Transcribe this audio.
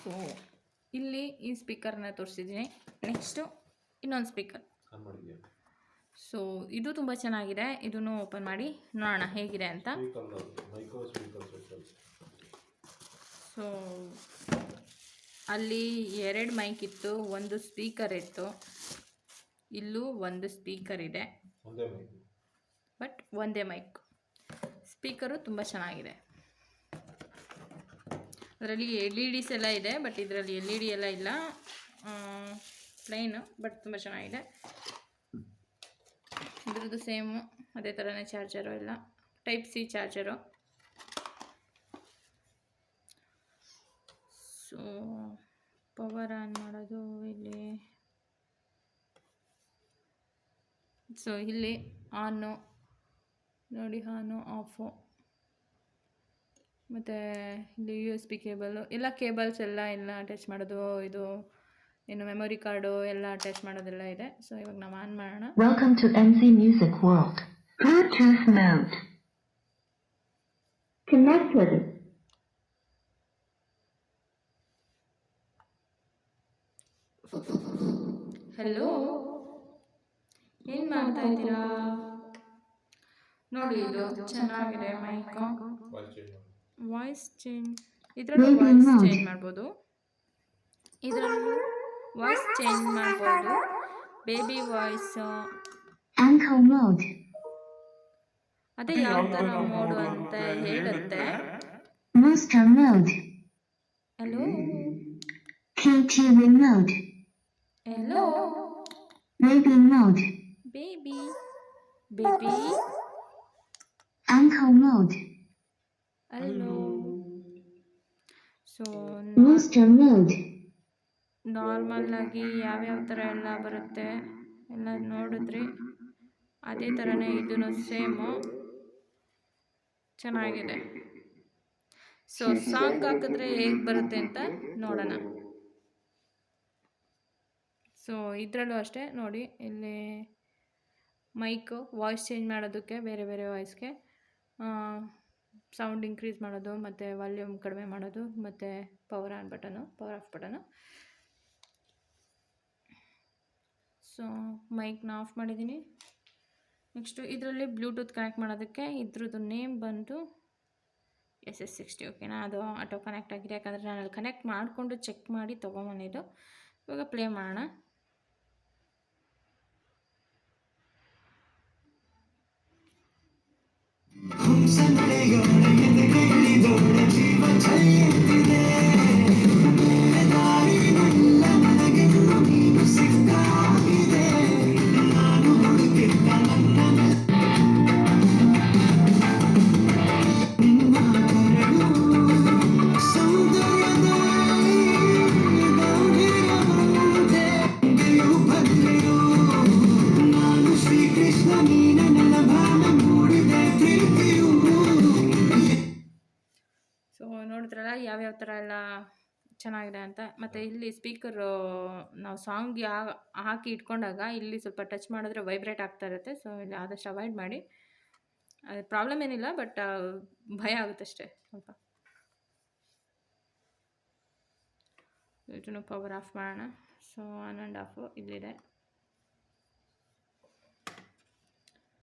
So ಇಲ್ಲಿ ಈ ಸ್ಪೀಕರ್ನ ತೋರಿಸಿದ್ದೀನಿ. ನೆಕ್ಸ್ಟು ಇನ್ನೊಂದು ಸ್ಪೀಕರ್. ಸೊ ಇದು ತುಂಬ ಚೆನ್ನಾಗಿದೆ. ಇದನ್ನು ಓಪನ್ ಮಾಡಿ ನೋಡೋಣ ಹೇಗಿದೆ ಅಂತ. ಸೊ ಅಲ್ಲಿ 2 ಮೈಕ್ ಇತ್ತು, ಒಂದು ಸ್ಪೀಕರ್ ಇತ್ತು. ಇಲ್ಲೂ ಒಂದು ಸ್ಪೀಕರ್ ಇದೆ, ಬಟ್ ಒಂದೇ ಮೈಕ್. ಸ್ಪೀಕರು ತುಂಬ ಚೆನ್ನಾಗಿದೆ. ಅದರಲ್ಲಿ LEDs ಎಲ್ಲ ಇದೆ, ಬಟ್ ಇದರಲ್ಲಿ LED ಎಲ್ಲ ಇಲ್ಲ, ಪ್ಲೈನು, ಬಟ್ ತುಂಬ ಚೆನ್ನಾಗಿದೆ. ಇದ್ರದ್ದು ಸೇಮು ಅದೇ ಥರನೇ ಚಾರ್ಜರು ಎಲ್ಲ, type C charger. So power on ಮಾಡೋದು ಇಲ್ಲಿ. ಸೊ ಇಲ್ಲಿ ಆನು ನೋಡಿ, ಆನು ಆಫು, ಮತ್ತು ಇಲ್ಲಿ USB ಕೇಬಲು, ಎಲ್ಲ ಕೇಬಲ್ಸ್ ಎಲ್ಲ ಅಟ್ಯಾಚ್ ಮಾಡೋದು, ಇದು ಏನು ಮೆಮೊರಿ ಕಾರ್ಡು ಎಲ್ಲ ಅಟ್ಯಾಚ್ ಮಾಡೋದೆಲ್ಲ ಇದೆ. ಸೊ ಇವಾಗ ನಾವು ಆನ್ ಮಾಡೋಣ. Welcome to MC Music World. Bluetooth mode. Connected. Hello, ಏನು ಮಾಡ್ತಾ ಇದ್ದೀರಾ? ನೋಡಿ, ಇದು ಚೆನ್ನಾಗಿದೆ ಮೈಕು. ವಾಯ್ಸ್ ಚೇಂಜ್, ಇದರಲ್ಲೂ ವಾಯ್ಸ್ ಚೇಂಜ್ ಮಾಡ್ಬೋದು, ಇದರಲ್ಲೂ ವಾಯ್ಸ್ ಚೇಂಜ್ ಮಾಡ್ಬೋದು. Baby voice, Anchor mode. ಅದೇ ಯಾವ ಥರ ಮೋಡು ಅಂತ ಹೇಳುತ್ತೆ. Master mode. Hello, KTV mode. Hello, Baby mode. Baby Anchor mode. Hello. So Master mode. Normal ಆಗಿ ಯಾವ್ಯಾವ ಥರ ಎಲ್ಲ ಬರುತ್ತೆ ಎಲ್ಲ ನೋಡಿದ್ರಿ, ಅದೇ ಥರನೇ ಇದೂ ಸೇಮು, ಚೆನ್ನಾಗಿದೆ. ಸೊ ಸಾಂಗ್ ಹಾಕಿದ್ರೆ ಹೇಗೆ ಬರುತ್ತೆ ಅಂತ ನೋಡೋಣ. ಸೊ ಇದರಲ್ಲೂ ಅಷ್ಟೇ ನೋಡಿ, ಇಲ್ಲಿ ಮೈಕು ವಾಯ್ಸ್ ಚೇಂಜ್ ಮಾಡೋದಕ್ಕೆ, ಬೇರೆ ಬೇರೆ ವಾಯ್ಸ್ಗೆ ಸೌಂಡ್ ಇನ್ಕ್ರೀಸ್ ಮಾಡೋದು, ಮತ್ತು ವಾಲ್ಯೂಮ್ ಕಡಿಮೆ ಮಾಡೋದು, ಮತ್ತು power on button, power off button. So ಮೈಕ್ನ ಆಫ್ ಮಾಡಿದ್ದೀನಿ. ನೆಕ್ಸ್ಟು ಇದರಲ್ಲಿ ಬ್ಲೂಟೂತ್ ಕನೆಕ್ಟ್ ಮಾಡೋದಕ್ಕೆ ಇದ್ರದ್ದು ನೇಮ್ ಬಂದು SS60. ಓಕೆನಾ, ಅದು ಆಟೋ ಕನೆಕ್ಟ್ ಆಗಿದೆ, ಯಾಕಂದರೆ ನಾನು ಅಲ್ಲಿ ಕನೆಕ್ಟ್ ಮಾಡಿಕೊಂಡು ಚೆಕ್ ಮಾಡಿ ತೊಗೊಂಬಂದಿದ್ದು. ಇವಾಗ ಪ್ಲೇ ಮಾಡೋಣ. ಸೊ ನೋಡಿದ್ರಲ್ಲ ಯಾವ್ಯಾವ ಥರ ಎಲ್ಲ ಚೆನ್ನಾಗಿದೆ ಅಂತ. ಮತ್ತು ಇಲ್ಲಿ ಸ್ಪೀಕರು ನಾವು ಸಾಂಗ್ ಹಾಕಿ ಇಟ್ಕೊಂಡಾಗ ಇಲ್ಲಿ ಸ್ವಲ್ಪ ಟಚ್ ಮಾಡಿದ್ರೆ ವೈಬ್ರೇಟ್ ಆಗ್ತಾ ಇರುತ್ತೆ. ಸೊ ಇಲ್ಲಿ ಆದಷ್ಟು ಅವಾಯ್ಡ್ ಮಾಡಿ. ಅದು ಪ್ರಾಬ್ಲಮ್ ಏನಿಲ್ಲ, ಬಟ್ ಭಯ ಆಗುತ್ತಷ್ಟೇ ಸ್ವಲ್ಪ. ಇದನ್ನು ಪವರ್ ಆಫ್ ಮಾಡೋಣ. ಸೊ ಆನ್ ಆ್ಯಂಡ್ ಆಫು ಇಲ್ಲಿದೆ.